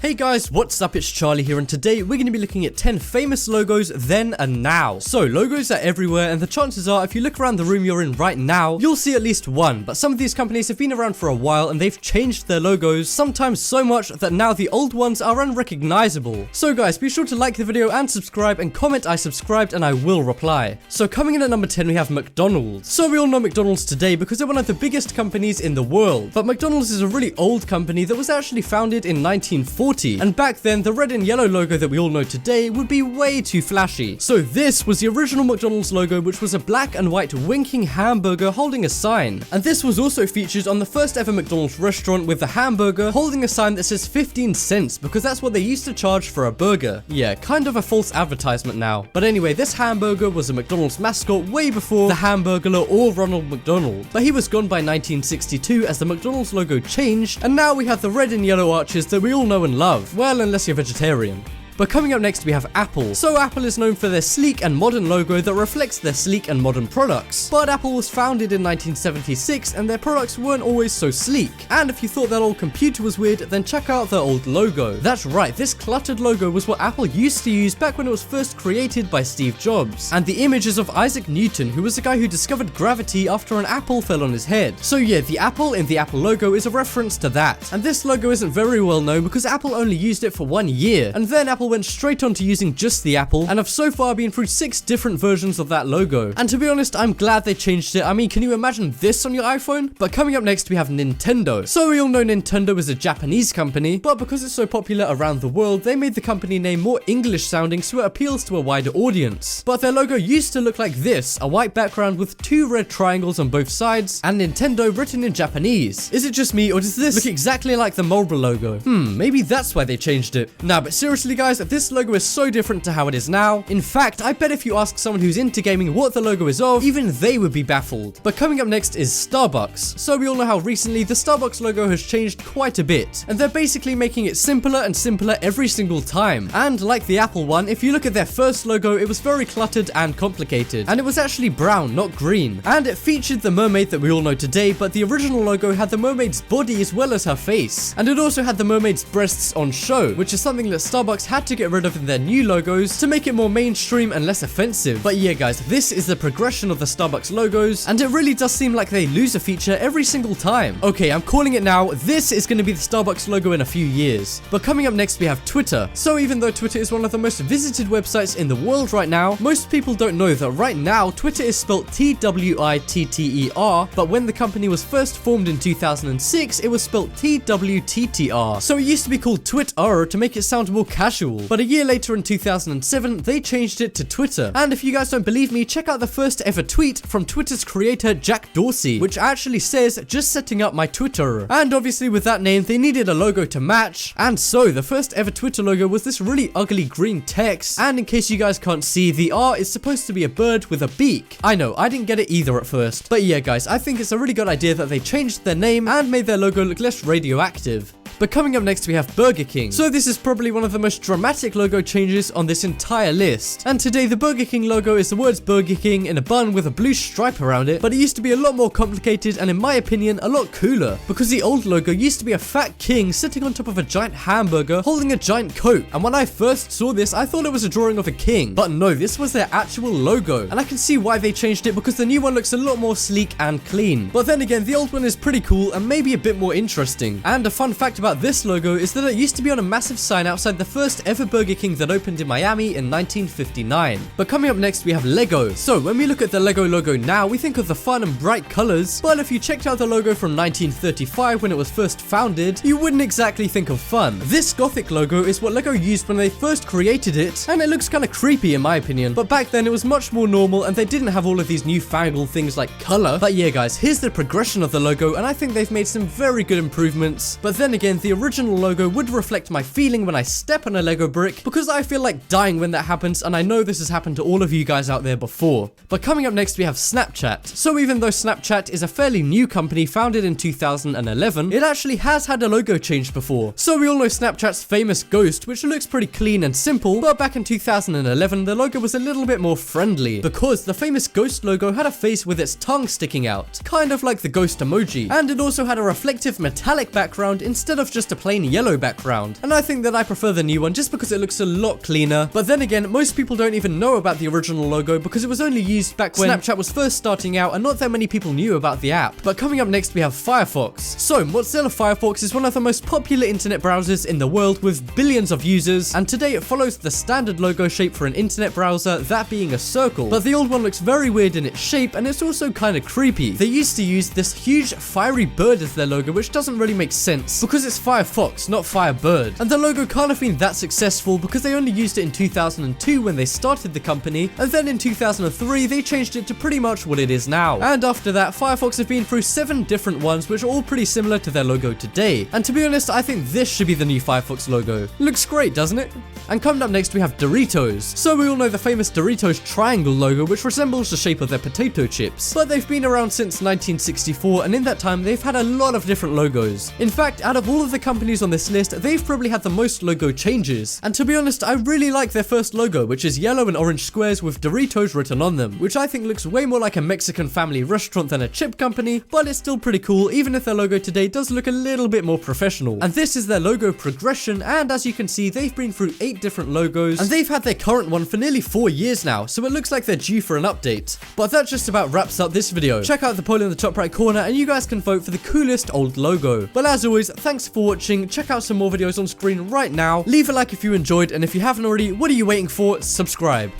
Hey guys, what's up? It's Charlie here, and today we're going to be looking at 10 famous logos then and now. So logos are everywhere, and the chances are if you look around the room you're in right now, you'll see at least one. But some of these companies have been around for a while and they've changed their logos, sometimes so much that now the old ones are unrecognizable. So guys, be sure to like the video and subscribe, and comment I subscribed and I will reply. So coming in at number 10 we have McDonald's. So we all know McDonald's today because they're one of the biggest companies in the world. But McDonald's is a really old company that was actually founded in 1940. And back then, the red and yellow logo that we all know today would be way too flashy. So this was the original McDonald's logo, which was a black and white winking hamburger holding a sign. And this was also featured on the first ever McDonald's restaurant, with the hamburger holding a sign that says 15 cents because that's what they used to charge for a burger. Yeah, kind of a false advertisement now. But anyway, this hamburger was a McDonald's mascot way before the Hamburglar or Ronald McDonald. But he was gone by 1962 as the McDonald's logo changed, and now we have the red and yellow arches that we all know and love. Well, unless you're vegetarian. But coming up next we have Apple. So Apple is known for their sleek and modern logo that reflects their sleek and modern products. But Apple was founded in 1976 and their products weren't always so sleek. And if you thought that old computer was weird, then check out their old logo. That's right, this cluttered logo was what Apple used to use back when it was first created by Steve Jobs. And the image is of Isaac Newton, who was the guy who discovered gravity after an apple fell on his head. So yeah, the apple in the Apple logo is a reference to that. And this logo isn't very well known because Apple only used it for 1 year. And then Apple went straight on to using just the apple, and have so far been through 6 different versions of that logo. And to be honest, I'm glad they changed it. I mean, can you imagine this on your iPhone? But coming up next we have Nintendo. So we all know Nintendo is a Japanese company, but because it's so popular around the world, they made the company name more English sounding so it appeals to a wider audience. But their logo used to look like this, a white background with 2 red triangles on both sides, and Nintendo written in Japanese. Is it just me, or does this look exactly like the Marlboro logo? Maybe that's why they changed it. Nah, but seriously guys, this logo is so different to how it is now. In fact, I bet if you ask someone who's into gaming what the logo is of, even they would be baffled. But coming up next is Starbucks. So we all know how recently the Starbucks logo has changed quite a bit, and they're basically making it simpler and simpler every single time. And like the Apple one, if you look at their first logo, it was very cluttered and complicated, and it was actually brown, not green. And it featured the mermaid that we all know today, but the original logo had the mermaid's body as well as her face. And it also had the mermaid's breasts on show, which is something that Starbucks had to get rid of in their new logos to make it more mainstream and less offensive. But yeah guys, this is the progression of the Starbucks logos, and it really does seem like they lose a feature every single time. Okay, I'm calling it now, this is going to be the Starbucks logo in a few years. But coming up next we have Twitter. So even though Twitter is one of the most visited websites in the world right now, most people don't know that right now Twitter is spelled Twitter, but when the company was first formed in 2006, it was spelled Twttr. So it used to be called Twitter to make it sound more casual, but a year later in 2007, they changed it to Twitter. And if you guys don't believe me, check out the first ever tweet from Twitter's creator Jack Dorsey, which actually says, "Just setting up my Twitter." And obviously with that name, they needed a logo to match. And so the first ever Twitter logo was this really ugly green text. And in case you guys can't see, the R is supposed to be a bird with a beak. I know, I didn't get it either at first. But yeah guys, I think it's a really good idea that they changed their name and made their logo look less radioactive. But coming up next we have Burger King. So this is probably one of the most dramatic logo changes on this entire list. And today the Burger King logo is the words Burger King in a bun with a blue stripe around it, but it used to be a lot more complicated and in my opinion a lot cooler, because the old logo used to be a fat king sitting on top of a giant hamburger holding a giant coat. And when I first saw this, I thought it was a drawing of a king, but no, this was their actual logo. And I can see why they changed it, because the new one looks a lot more sleek and clean. But then again, the old one is pretty cool and maybe a bit more interesting. And a fun fact about this logo is that it used to be on a massive sign outside the first ever Burger King that opened in Miami in 1959. But coming up next we have Lego. So when we look at the Lego logo now, we think of the fun and bright colors, but if you checked out the logo from 1935 when it was first founded, you wouldn't exactly think of fun. This gothic logo is what Lego used when they first created it, and it looks kind of creepy in my opinion, but back then it was much more normal and they didn't have all of these newfangled things like color. But yeah guys, here's the progression of the logo, and I think they've made some very good improvements. But then again, the original logo would reflect my feeling when I step on a Lego brick, because I feel like dying when that happens, and I know this has happened to all of you guys out there before. But coming up next we have Snapchat. So even though Snapchat is a fairly new company founded in 2011, it actually has had a logo change before. So we all know Snapchat's famous ghost, which looks pretty clean and simple, but back in 2011 the logo was a little bit more friendly, because the famous ghost logo had a face with its tongue sticking out, kind of like the ghost emoji, and it also had a reflective metallic background instead of of just a plain yellow background. And I think that I prefer the new one just because it looks a lot cleaner. But then again, most people don't even know about the original logo because it was only used back when Snapchat was first starting out and not that many people knew about the app. But coming up next we have Firefox. So Mozilla Firefox is one of the most popular internet browsers in the world with billions of users, and today it follows the standard logo shape for an internet browser, that being a circle. But the old one looks very weird in its shape and it's also kind of creepy. They used to use this huge fiery bird as their logo, which doesn't really make sense because it's Firefox, not Firebird. And the logo can't have been that successful because they only used it in 2002 when they started the company, and then in 2003 they changed it to pretty much what it is now. And after that, Firefox have been through 7 different ones which are all pretty similar to their logo today. And to be honest, I think this should be the new Firefox logo. Looks great, doesn't it? And coming up next we have Doritos. So we all know the famous Doritos triangle logo, which resembles the shape of their potato chips. But they've been around since 1964, and in that time they've had a lot of different logos. In fact, out of all of the companies on this list, they've probably had the most logo changes. And to be honest, I really like their first logo, which is yellow and orange squares with Doritos written on them, which I think looks way more like a Mexican family restaurant than a chip company, but it's still pretty cool even if their logo today does look a little bit more professional. And this is their logo progression, and as you can see, they've been through 8 different logos, and they've had their current one for nearly 4 years now, so it looks like they're due for an update. But that just about wraps up this video. Check out the poll in the top right corner and you guys can vote for the coolest old logo. But as always, thanks for watching. Check out some more videos on screen right now. Leave a like if you enjoyed, and if you haven't already, what are you waiting for? Subscribe.